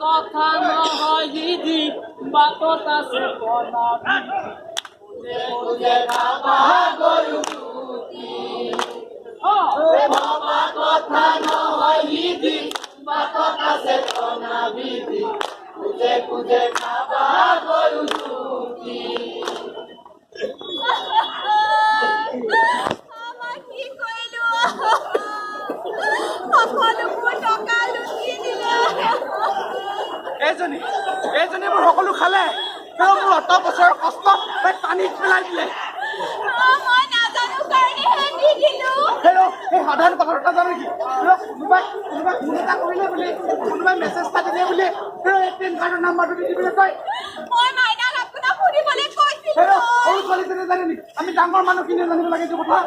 কথা নহয় দিদি বাটত আছে কণা কথা নহয় দিদি বাটত আছে কণা বিধি খুজে খুজে খাবা গৰু চুটি এইজনী মোৰ সকলো খালে তেওঁ মোৰ 8 বছৰৰ কষ্ট পানীত পেলাই দিলে সেই সাধাৰণ কথা এটা জানো নেকি কোনোবাই ফোন এটা কৰিলে বুলি কোনোবাই মেছেজ এটা দিলে বুলি এটিএম কাৰ্ডৰ নাম্বাৰটো দি দিবলৈ কয় সৰু ছোৱালীজনীয়ে জানে নেকি আমি ডাঙৰ মানুহখিনিয়ে জানিব লাগে এইটো কথা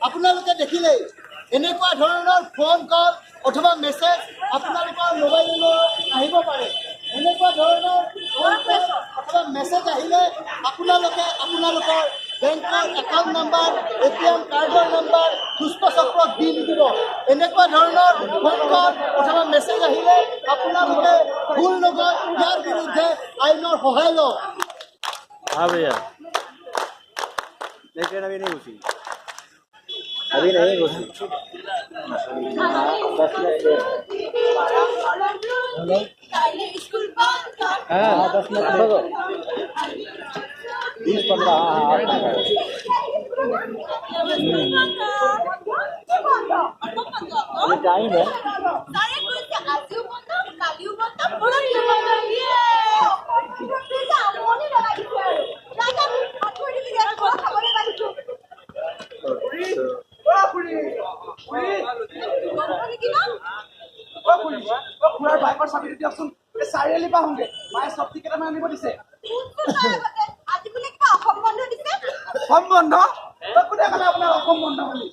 আপোনালোকে দেখিলে এনেকুৱা ধৰণৰ ফোন কল অথবা মেছেজ আপোনালোকৰ মোবাইললৈ আহিব পাৰে এনেকুৱা ধৰণৰ ফোন কল অথবা মেছেজ আহিলে আপোনালোকে আপোনালোকৰ বেংকৰ একাউণ্ট নাম্বাৰ এটিএম কাৰ্ডৰ নাম্বাৰ দুষ্ট চক্ৰক দি নিদিব এনেকুৱা ধৰণৰ ফোন কল অথবা মেছেজ আহিলে আপোনালোকে ভুল নগৈ ইয়াৰ বিৰুদ্ধে আইনৰ সহায় লওক अभी नहीं घुसी हाँ 10 मिनट 20-15 अभी टाइम है খুৰাৰ বাইকৰ চাবিটো দিয়কচোন চাৰিআলি পৰা আহোঁগে মায়ে চব্জি কেইটামান আনিব দিছে অসম বন্ধ কোনে ক'লে আপোনাৰ অসম বন্ধ বুলি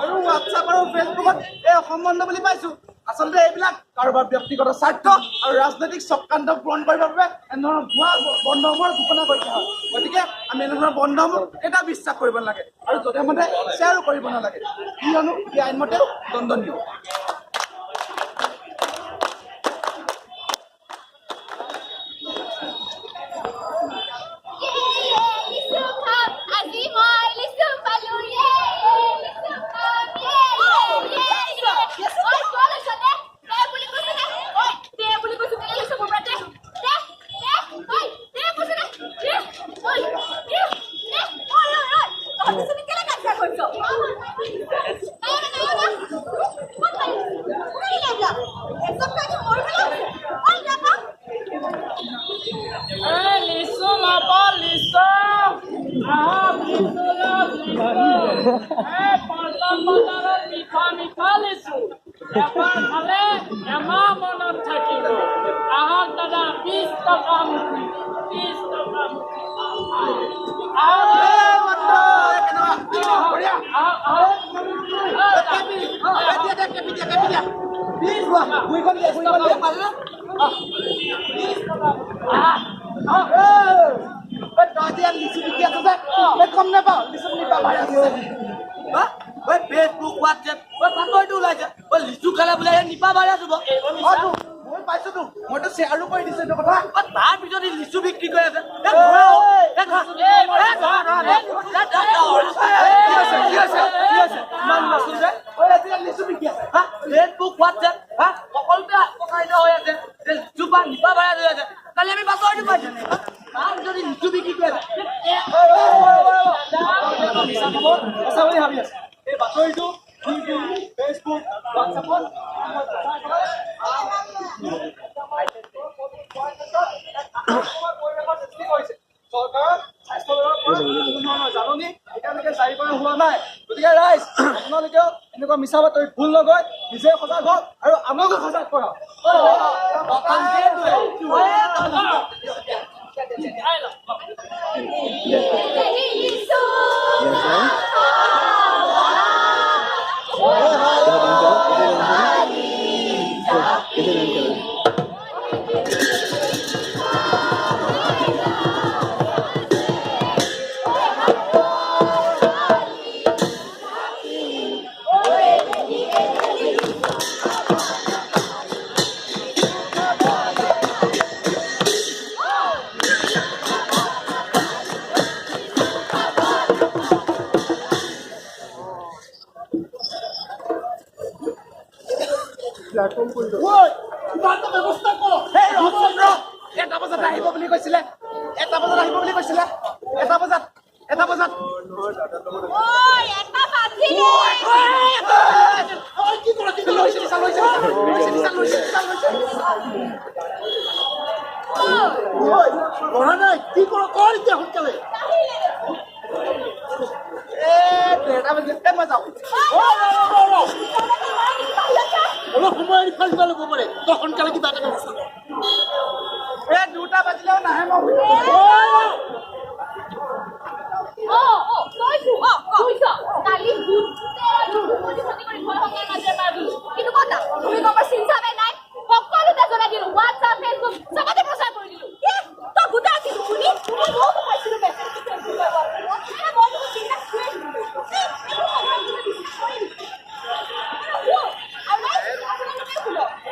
আৰু হোৱাটছআপ আৰু ফেচবুকত এই অসম বন্ধ বুলি পাইছো আচলতে এইবিলাক কাৰোবাৰ ব্যক্তিগত স্বাৰ্থ আৰু ৰাজনৈতিক চক্ৰান্ত পূৰণ কৰিবৰ বাবে এনেধৰণৰ ভুৱা বন্ধসমূহৰ ঘোষণা কৰি দিয়া হয় গতিকে আমি এনেধৰণৰ বন্ধসমূহ এটা বিশ্বাস কৰিব নালাগে আৰু যধে মধে শ্বেয়াৰো কৰিব নালাগে কিয়নো এই আইনমতেও দণ্ডনীয় কম নাপাওঁ ফেচবুক হোৱাটছএপ বাতৰিটো ওলাইছে লিচু খালে বোলে নিপা ভাইৰাছ হ'ব মই পাইছোতো মইতো শ্বেয়াৰো কৰি দিছো এইটো কথা তাৰ পিছত লিচু বিক্ৰী কৰি আছে লিচু বিক্ৰী আছে ফেচবুক হোৱাটছএপ সকলোতে প্ৰচাৰিত হৈ আছে লিচু বা নিপা ভাইৰাছ হৈ আছে কালি আমি বাতৰিটো পাইছো তাৰ পিছত লিচু বিক্ৰী কৰি আছে বুলি ভাবি আছে এই বাতৰিটো ফেচবুক হোৱাটছএপত চৰকাৰৰ স্বাস্থ্য জাননী এতিয়ালৈকে জাৰি কৰা হোৱা নাই গতিকে ৰাইজ আপোনালোকেও এনেকুৱা মিছা বাতৰিত ভুল নগৈ নিজে সজাগ হওক আৰু আমাকো সজাগ কৰক ঐ, কিবা এটা ব্যৱস্থা কৰ। এই ৰচন্দ্ৰ 1টা বজাত আহিব বুলি কৈছিলে 1টা বজাত আহিব বুলি কৈছিলে 1টা বজাত ঐ এটা বাজিলে ঐ, কি কৰ, কি কৰ? ঐ, পঢ়া নাই, কি কৰ, কৰ এতিয়া সোনকালে। মই যাওঁ অলপ সময় ইফাল সিফাল হ'ব পাৰে, তই সোনকালে কিবা এটা ব্যৱস্থা কৰ। 2টা বাজিলেও নাহে মই কালি কিন্তু কথা তুমি গম চিন্তা নাই সকলোতে জনাই দিলো হোৱাটছআপ ফেচবুক চবতে প্ৰচাৰ কৰি দিলো তই গোটা আছিলো শুনি মই বহুত পাইছিলো মেছেজ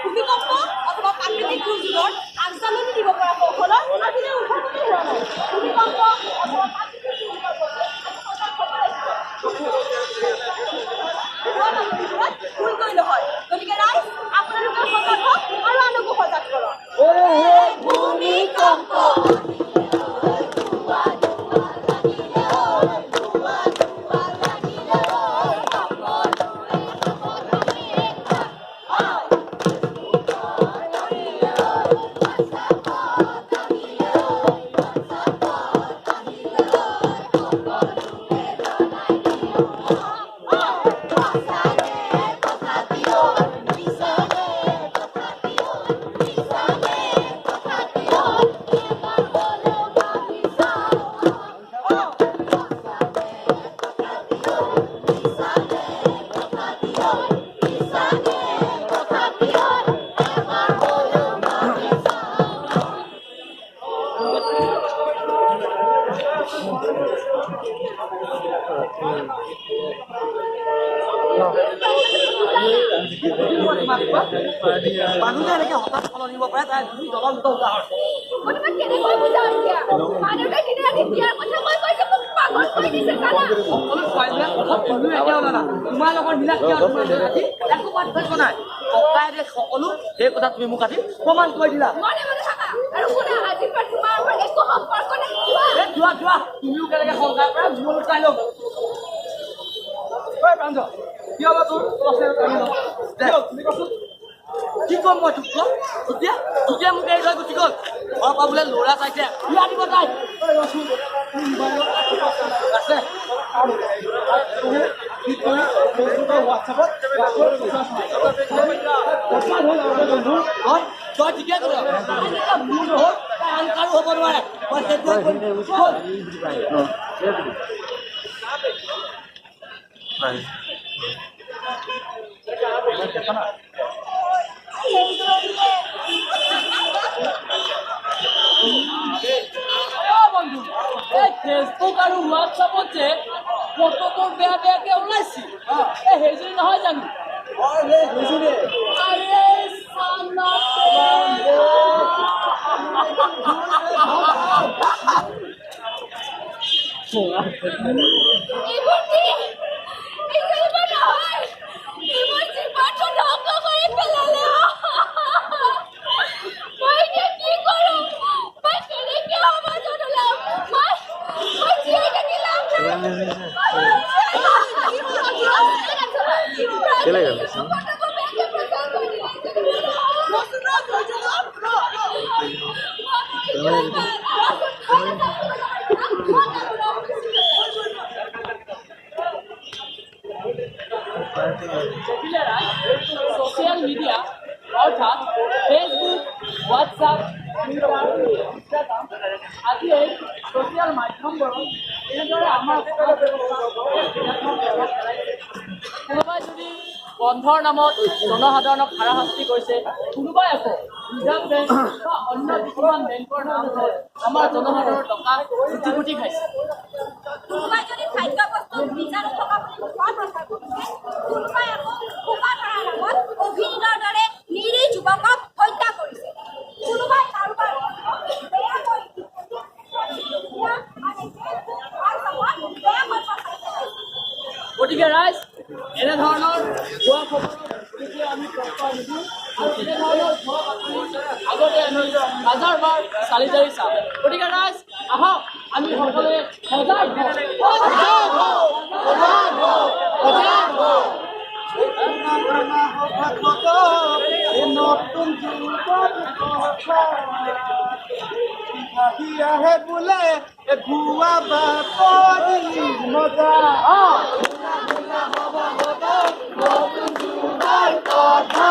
ভূমিকম্প অথবা প্ৰাকৃতিক দুৰ্যোগৰ আগজাননী দিব পৰা কৌশলৰ আজিলৈ উদ্ভাৱনী হোৱা নাই ভূমিকম্প অথবা প্ৰাকৃতিক দুৰ্যোগৰ ভুল কৰি নহয় গতিকে ৰাইজ আপোনালোকে সজাগ হওক আৰু আনকো সজাগ কৰক ভূমিকম্প মানুহে এনেকে হঠাৎ সলনি হ'ব পাৰে তাৰ জ্বলন্ত উদাহৰণ মই তোমাক কেনেকৈ বুজাও এতিয়া মা দেউতাই দিনে ৰাতি বিয়াৰ কথা কৈ কৈছে মোক পাগল কৰি দিছে জানা সকলো ছোৱালীবিলাক কথা কোনো এতিয়াও জানা তোমাৰ লগত মিলা কিয় তোমাৰ আজি একো পাৰ্থক্য নাই ককাই দেখ সকলো সেই কথা তুমি মোক আজি প্ৰমাণ কৰি দিলা মনে মনে থাকা আৰু শুনা আজিৰ পৰা তোমাৰ ওপৰত একো সম্পৰ্ক নাই যোৱা তুমিও কেনেকে শংকাৰ পৰা জীৱন উঠাই লওক প্ৰাঞ্জ কিয় বা তোৰ তুমি কচোন কি ক'ম মই তোক কম এতিয়া মোক এৰি লৈ গুচি গ'ল ঘৰৰ পৰা বোলে ল'ৰা চাইছে বিয়া দিব তাই আছে তই ঠিকে কৰ মোৰ নহ'ল আন কাৰো হ'ব নোৱাৰে মই সেইটোৱে বন্ধু এই ফেচবুক আৰু হোৱাটছআপত যে ফটোবোৰ বেয়া বেয়াকে ওলাইছিল এই সেইজনী নহয় জানো সোশ্যাল মিডিয়া অৰ্থাৎ ফেসবুক হোয়াটসঅ্যাপ টুইটাৰ ইনস্টাগ্ৰাম আদি এই সোশ্যাল মাধ্যমবোৰত এনেদৰে আমাৰ কোনোবাই যদি বন্ধৰ নামত জনসাধাৰণক হাৰাশাস্তি কৰিছে কোনোবাই আকৌ ৰিজাৰ্ভ বেংক বা অন্য কিছুমান বেংকৰ নামত আমাৰ জনসাধাৰণৰ টকা লুটি পুটি খাইছে কোনোবাই যদি খাদ্য বস্তু বীজাণু থকা বুলি কোৱা প্ৰচাৰ কৰিছে কোনোবাই আকৌ কোপা ধৰাৰ নামত অভিনয়ৰ দৰে নিৰীহ যুৱকক হত্যা কৰিছে কোনোবাই কাৰোবাৰ গতিকে ৰাইজ এনেধৰণৰ ভুৱা খবৰৰ আমি প্ৰচাৰ নিদিওঁ আৰু আগতে আমি হাজাৰ বাৰ চালি জাৰি চাওঁ গতিকে ৰাইজ আহক আমি সকলোৱে সজাগ নতুন যুগত আহে বোলে ভুৱা বাতৰি মজা নতুন যুগৰ কথা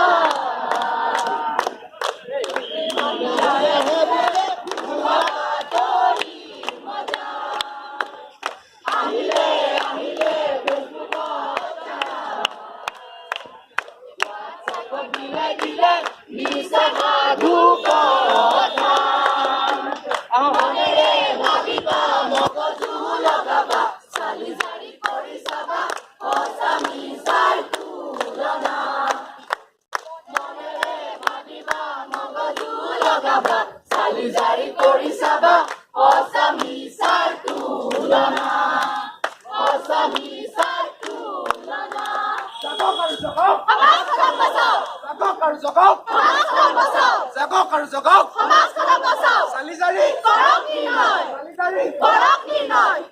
জাৰি কৰি চাবা অসামী সাৰ তুলনা জাগক আৰু জগক চালি জাৰি কৰক নিৰ্ণয়